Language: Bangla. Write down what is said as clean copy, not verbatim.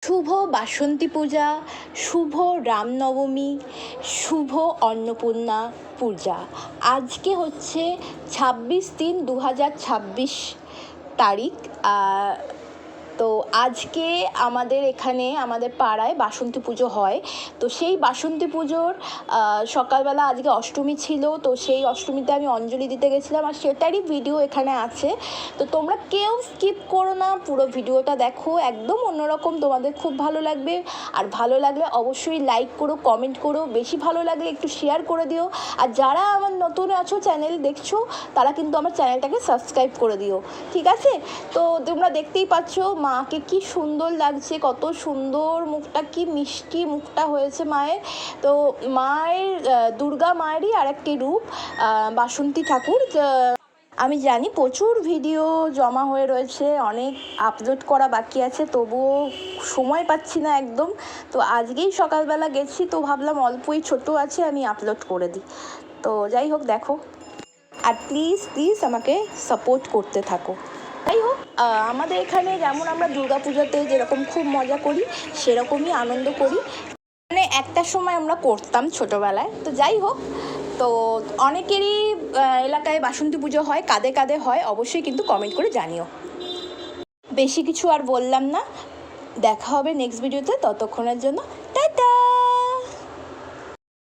শুভ বাসন্তী পূজা, শুভ রামনবমী, শুভ অন্নপূর্ণা পূজা। আজকে হচ্ছে 26/3/2026 তারিখ। তো আজকে আমাদের এখানে আমাদের পাড়ায় বাসন্তী পুজো হয়। তো সেই বাসন্তী পুজোর সকালবেলা আজকে অষ্টমী ছিল, তো সেই অষ্টমীতে আমি অঞ্জলি দিতে গেছিলাম, আর সেটারই ভিডিও এখানে আছে। তো তোমরা কেউ স্কিপ করো না, পুরো ভিডিওটা দেখো, একদম অন্যরকম, তোমাদের খুব ভালো লাগবে। আর ভালো লাগলে অবশ্যই লাইক করো, কমেন্ট করো, বেশি ভালো লাগলে একটু শেয়ার করে দিও। আর যারা আমার নতুন আছো, চ্যানেল দেখছো, তারা কিন্তু আমার চ্যানেলটাকে সাবস্ক্রাইব করে দিও, ঠিক আছে? তো তোমরা দেখতেই পাচ্ছ মাকে কি সুন্দর লাগছে, কত সুন্দর মুখটা, কি মিষ্টি মুখটা হয়েছে মায়ের। তো মায়ের দুর্গা মায়েরই আরেকটি রূপ বাসন্তী ঠাকুর। আমি জানি প্রচুর ভিডিও জমা হয়ে রয়েছে, অনেক আপলোড করা বাকি আছে, তবুও সময় পাচ্ছি না একদম। তো আজকেই সকালবেলা গেছি, তো ভাবলাম অল্পই ছোট আছে, আমি আপলোড করে দিই। তো যাই হোক, দেখো, আর প্লিজ প্লিজ আমাকে সাপোর্ট করতে থাকো। যাই হোক, আমাদের এখানে যেমন আমরা দুর্গা পূজাতে যেরকম খুব মজা করি, সেরকমই আনন্দ করি, মানে একটা সময় আমরা করতাম ছোটোবেলায়। তো যাই হোক, তো অনেকেরই এলাকায় বাসন্তী পুজো হয়, কাদের কাদের হয় অবশ্যই কিন্তু কমেন্ট করে জানিও। বেশি কিছু আর বললাম না, দেখা হবে নেক্সট ভিডিওতে, ততক্ষণের জন্য টাটা।